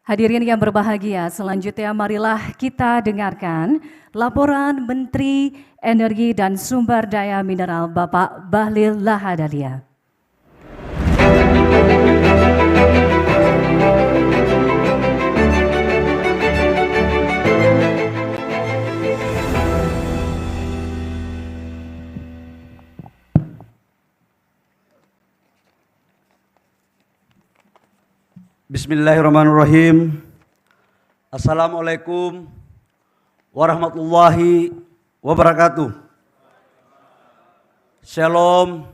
Hadirin yang berbahagia, selanjutnya marilah kita dengarkan laporan Menteri Energi dan Sumber Daya Mineral Bapak Bahlil Lahadalia. Bismillahirrahmanirrahim. Assalamualaikum warahmatullahi wabarakatuh. Shalom,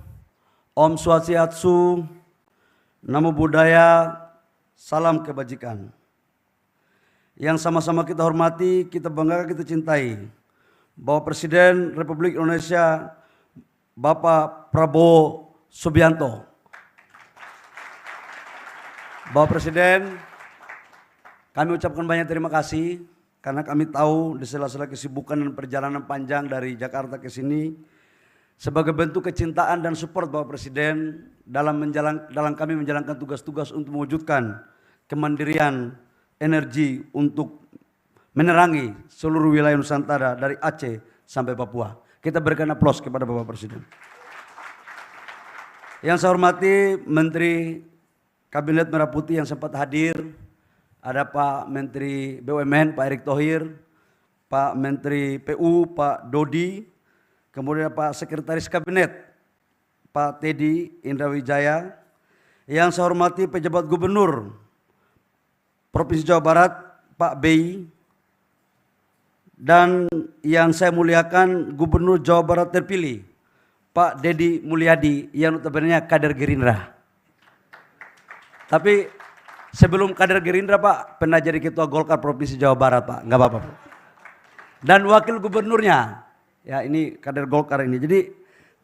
Om Swastiastu, Namo Buddhaya, salam kebajikan. Yang sama-sama kita hormati, kita banggakan, kita cintai, bahwa Presiden Republik Indonesia Bapak Prabowo Subianto, Bapak Presiden, kami ucapkan banyak terima kasih karena kami tahu di sela-sela kesibukan dan perjalanan panjang dari Jakarta ke sini sebagai bentuk kecintaan dan support Bapak Presiden dalam kami menjalankan tugas-tugas untuk mewujudkan kemandirian energi untuk menerangi seluruh wilayah Nusantara dari Aceh sampai Papua. Kita berikan aplaus kepada Bapak Presiden. Yang saya hormati Menteri Kabinet Merah Putih yang sempat hadir, ada Pak Menteri BUMN Pak Erick Thohir, Pak Menteri PU Pak Dodi, kemudian Pak Sekretaris Kabinet Pak Teddy Indrawijaya, yang saya hormati pejabat Gubernur Provinsi Jawa Barat Pak Bey, dan yang saya muliakan Gubernur Jawa Barat terpilih Pak Deddy Mulyadi yang notabene kader Gerindra. Tapi sebelum kader Gerindra Pak, pernah jadi Ketua Golkar Provinsi Jawa Barat Pak, nggak apa-apa. Dan Wakil Gubernurnya, ya ini kader Golkar ini. Jadi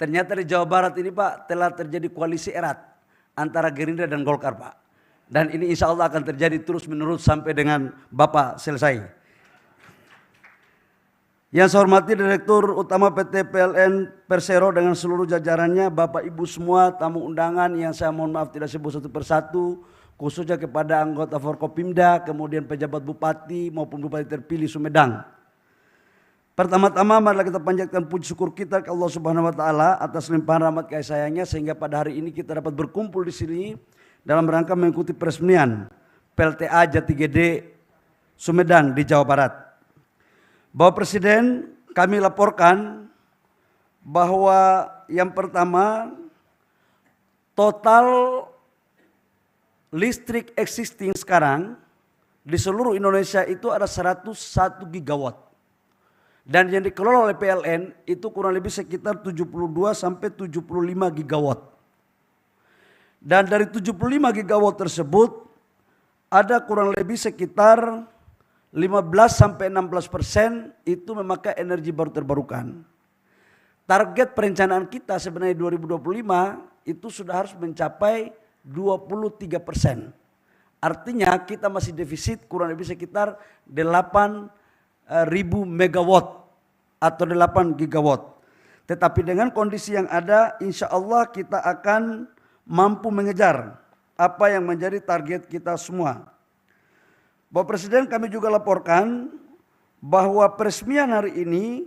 ternyata di Jawa Barat ini Pak telah terjadi koalisi erat antara Gerindra dan Golkar Pak. Dan ini insya Allah akan terjadi terus menerus sampai dengan Bapak selesai. Yang saya hormati Direktur Utama PT PLN Persero dengan seluruh jajarannya, Bapak Ibu semua, tamu undangan yang saya mohon maaf tidak sebut satu persatu, khususnya kepada anggota Forkopimda, kemudian pejabat Bupati maupun Bupati terpilih Sumedang. Pertama-tama marilah kita panjatkan puji syukur kita ke Allah Subhanahu wa taala atas limpahan rahmat kasih sayangnya sehingga pada hari ini kita dapat berkumpul di sini dalam rangka mengikuti peresmian PLTA Jati Gede Sumedang di Jawa Barat. Bapak Presiden, kami laporkan bahwa yang pertama, total listrik existing sekarang di seluruh Indonesia itu ada 101 gigawatt. Dan yang dikelola oleh PLN itu kurang lebih sekitar 72 sampai 75 gigawatt. Dan dari 75 gigawatt tersebut ada kurang lebih sekitar 15 sampai 16% itu memakai energi baru terbarukan. Target perencanaan kita sebenarnya 2025 itu sudah harus mencapai 23%. Artinya kita masih defisit kurang lebih sekitar 8.000 megawatt atau 8 gigawatt. Tetapi dengan kondisi yang ada, insya Allah kita akan mampu mengejar apa yang menjadi target kita semua. Bapak Presiden, kami juga laporkan bahwa peresmian hari ini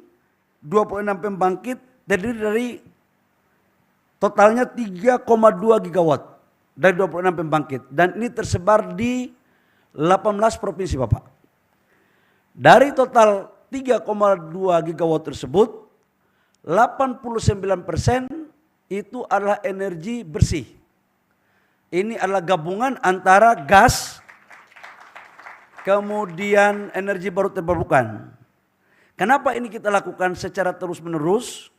26 pembangkit terdiri dari totalnya 3,2 gigawatt dari 26 pembangkit. Dan ini tersebar di 18 provinsi Bapak. Dari total 3,2 gigawatt tersebut, 89% itu adalah energi bersih. Ini adalah gabungan antara gas, kemudian energi baru terbarukan. Kenapa ini kita lakukan secara terus-menerus?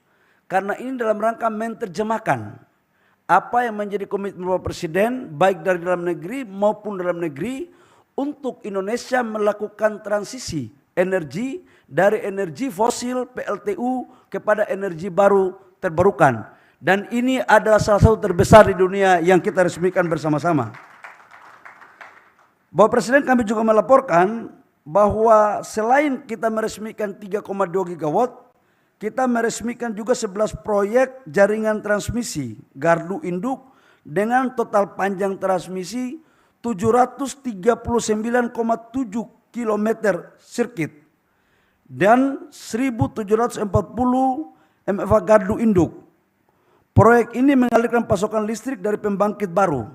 Karena ini dalam rangka menerjemahkan apa yang menjadi komitmen Bapak Presiden baik dari dalam negeri maupun dalam negeri untuk Indonesia melakukan transisi energi dari energi fosil PLTU kepada energi baru terbarukan. Dan ini adalah salah satu terbesar di dunia yang kita resmikan bersama-sama. Bapak Presiden, kami juga melaporkan bahwa selain kita meresmikan 3,2 gigawatt, kita meresmikan juga 11 proyek jaringan transmisi gardu induk dengan total panjang transmisi 739,7 km sirkuit dan 1.740 MVA gardu induk. Proyek ini mengalirkan pasokan listrik dari pembangkit baru.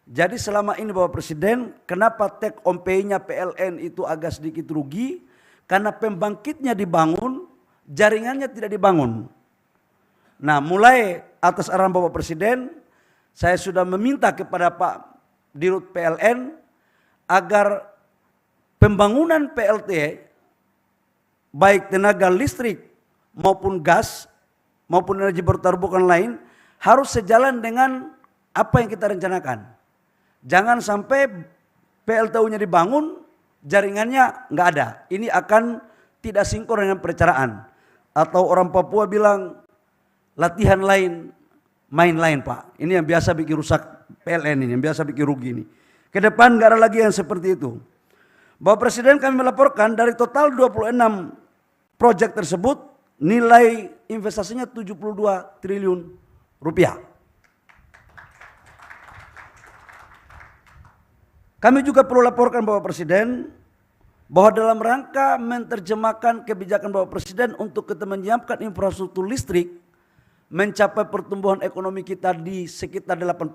Jadi selama ini Bapak Presiden, kenapa take home pay-nya PLN itu agak sedikit rugi? Karena pembangkitnya dibangun, jaringannya tidak dibangun. Nah, mulai atas arahan Bapak Presiden, saya sudah meminta kepada Pak Dirut PLN agar pembangunan PLT baik tenaga listrik maupun gas maupun energi baru terbarukan lain harus sejalan dengan apa yang kita rencanakan. Jangan sampai PLTU-nya dibangun, jaringannya nggak ada. Ini akan tidak sinkron dengan perencanaan. Atau orang Papua bilang latihan lain, main lain Pak. Ini yang biasa bikin rusak PLN ini, yang biasa bikin rugi ini. Ke depan nggak ada lagi yang seperti itu. Bapak Presiden, kami melaporkan dari total 26 proyek tersebut nilai investasinya 72 triliun rupiah. Kami juga perlu laporkan Bapak Presiden bahwa dalam rangka menerjemahkan kebijakan Bapak Presiden untuk kita menyiapkan infrastruktur listrik mencapai pertumbuhan ekonomi kita di sekitar 8%,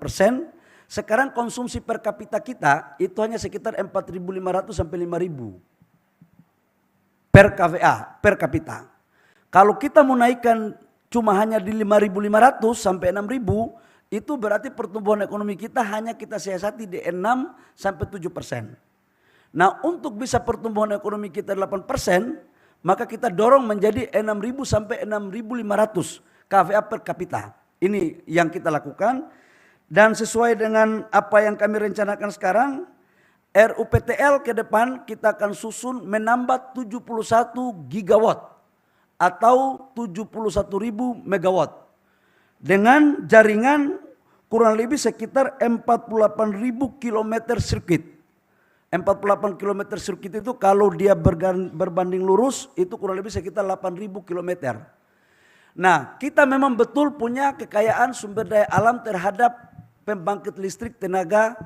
sekarang konsumsi per kapita kita itu hanya sekitar 4.500 sampai 5.000 per KVA per kapita. Kalau kita mau naikkan cuma hanya di 5.500 sampai 6.000, itu berarti pertumbuhan ekonomi kita hanya kita siasati di 6 sampai 7%. Nah, untuk bisa pertumbuhan ekonomi kita 8%, maka kita dorong menjadi 6.000 sampai 6.500 KVA per kapita. Ini yang kita lakukan. Dan sesuai dengan apa yang kami rencanakan sekarang, RUPTL ke depan kita akan susun menambah 71 gigawatt atau 71.000 megawatt. Dengan jaringan kurang lebih sekitar 48.000 km sirkuit. 48 km sirkuit itu kalau dia berbanding lurus itu kurang lebih sekitar 8.000 km. Nah, kita memang betul punya kekayaan sumber daya alam terhadap pembangkit listrik tenaga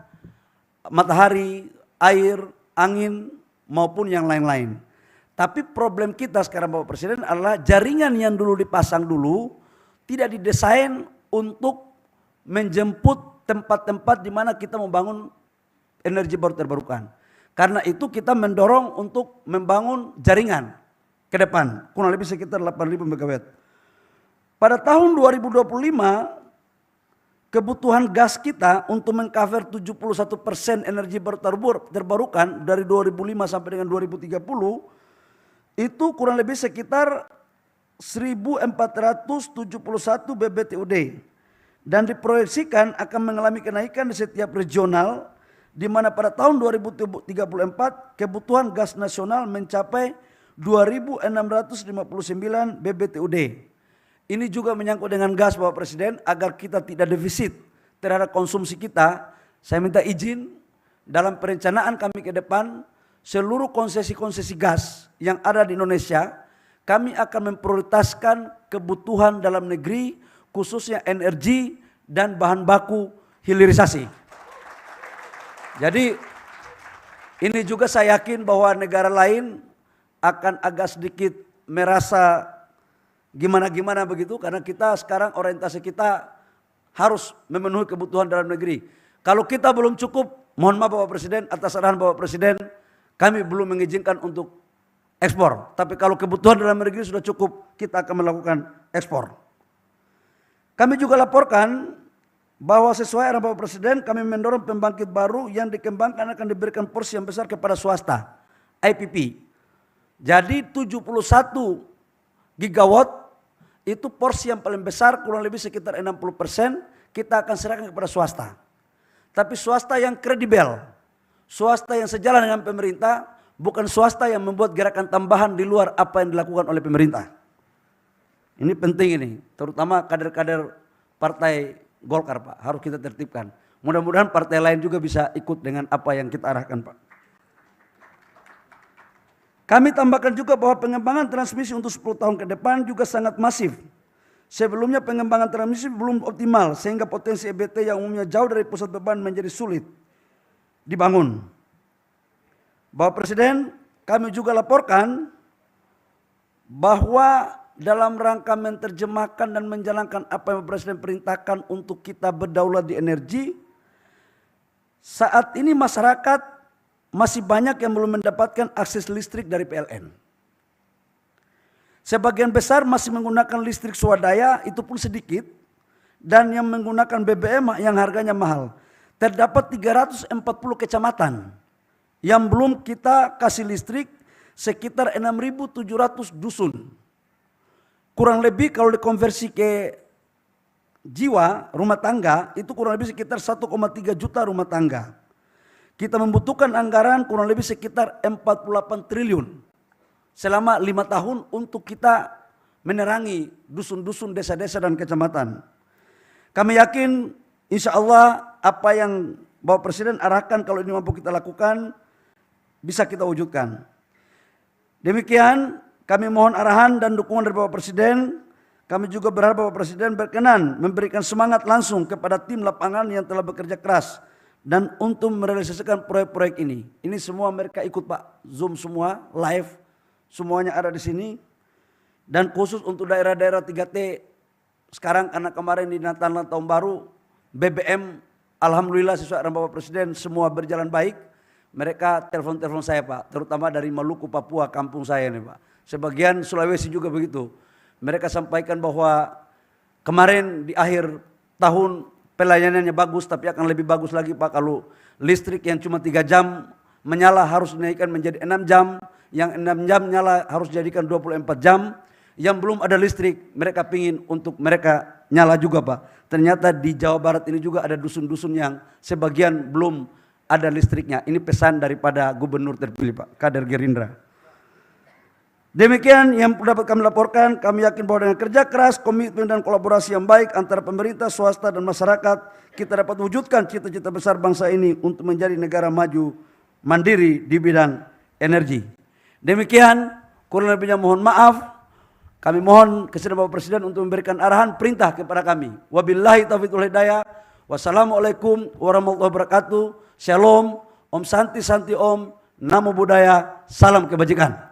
matahari, air, angin maupun yang lain-lain. Tapi problem kita sekarang Bapak Presiden adalah jaringan yang dulu dipasang dulu tidak didesain untuk menjemput tempat-tempat di mana kita membangun energi baru terbarukan. Karena itu kita mendorong untuk membangun jaringan ke depan kurang lebih sekitar 8.000 megawatt. Pada tahun 2025 kebutuhan gas kita untuk mengcover 71% energi baru terbarukan dari 2005 sampai dengan 2030 itu kurang lebih sekitar 1.471 BBTUD dan diproyeksikan akan mengalami kenaikan di setiap regional, di mana pada tahun 2034 kebutuhan gas nasional mencapai 2.659 BBTUD. Ini juga menyangkut dengan gas Bapak Presiden agar kita tidak defisit terhadap konsumsi kita. Saya minta izin dalam perencanaan kami ke depan seluruh konsesi-konsesi gas yang ada di Indonesia kami akan memprioritaskan kebutuhan dalam negeri khususnya energi dan bahan baku hilirisasi. Jadi ini juga saya yakin bahwa negara lain akan agak sedikit merasa gimana-gimana begitu karena kita sekarang orientasi kita harus memenuhi kebutuhan dalam negeri. Kalau kita belum cukup, mohon maaf Bapak Presiden, atas arahan Bapak Presiden kami belum mengizinkan untuk ekspor. Tapi kalau kebutuhan dalam negeri sudah cukup, kita akan melakukan ekspor. Kami juga laporkan bahwa sesuai arahan Bapak Presiden kami mendorong pembangkit baru yang dikembangkan akan diberikan porsi yang besar kepada swasta, IPP. Jadi 71 gigawatt itu porsi yang paling besar kurang lebih sekitar 60% kita akan serahkan kepada swasta. Tapi swasta yang kredibel, swasta yang sejalan dengan pemerintah, bukan swasta yang membuat gerakan tambahan di luar apa yang dilakukan oleh pemerintah. Ini penting ini, terutama kader-kader partai Golkar Pak, harus kita tertibkan. Mudah-mudahan partai lain juga bisa ikut dengan apa yang kita arahkan Pak. Kami tambahkan juga bahwa pengembangan transmisi untuk 10 tahun ke depan juga sangat masif. Sebelumnya pengembangan transmisi belum optimal sehingga potensi EBT yang umumnya jauh dari pusat beban menjadi sulit. dibangun. Bapak Presiden, kami juga laporkan bahwa dalam rangka menerjemahkan dan menjalankan apa yang Presiden perintahkan untuk kita berdaulat di energi, saat ini masyarakat masih banyak yang belum mendapatkan akses listrik dari PLN. Sebagian besar masih menggunakan listrik swadaya, itu pun sedikit, dan yang menggunakan BBM yang harganya mahal. Terdapat 340 kecamatan yang belum kita kasih listrik, sekitar 6.700 dusun. Kurang lebih kalau dikonversi ke jiwa rumah tangga, itu kurang lebih sekitar 1,3 juta rumah tangga. Kita membutuhkan anggaran kurang lebih sekitar 48 triliun selama 5 tahun untuk kita menerangi dusun-dusun, desa-desa dan kecamatan. Kami yakin insya Allah apa yang Bapak Presiden arahkan kalau ini mampu kita lakukan, bisa kita wujudkan. Demikian kami mohon arahan dan dukungan dari Bapak Presiden. Kami juga berharap Bapak Presiden berkenan memberikan semangat langsung kepada tim lapangan yang telah bekerja keras dan untuk merealisasikan proyek-proyek ini. Ini semua mereka ikut Pak, Zoom semua, live, semuanya ada di sini. Dan khusus untuk daerah-daerah 3T, sekarang karena kemarin di Natal dan Tahun Baru, BBM alhamdulillah sesuai arahan Bapak Presiden semua berjalan baik. Mereka telepon-telepon saya Pak, terutama dari Maluku, Papua, kampung saya nih Pak. Sebagian Sulawesi juga begitu. Mereka sampaikan bahwa kemarin di akhir tahun pelayanannya bagus, tapi akan lebih bagus lagi Pak kalau listrik yang cuma 3 jam menyala harus dinaikkan menjadi 6 jam, yang 6 jam nyala harus dijadikan 24 jam, yang belum ada listrik mereka pingin untuk mereka nyala juga Pak. Ternyata di Jawa Barat ini juga ada dusun-dusun yang sebagian belum ada listriknya. Ini pesan daripada gubernur terpilih Pak, kader Gerindra. Demikian yang dapat kami laporkan. Kami yakin bahwa dengan kerja keras, komitmen dan kolaborasi yang baik antara pemerintah, swasta dan masyarakat, kita dapat wujudkan cita-cita besar bangsa ini untuk menjadi negara maju mandiri di bidang energi. Demikian, kurang lebihnya mohon maaf. Kami mohon kesediaan Bapak Presiden untuk memberikan arahan perintah kepada kami. Wabillahi taufiq wal hidayah. Wassalamualaikum warahmatullahi wabarakatuh. Shalom, Om Santi Santi Om, Namo Buddhaya, salam kebajikan.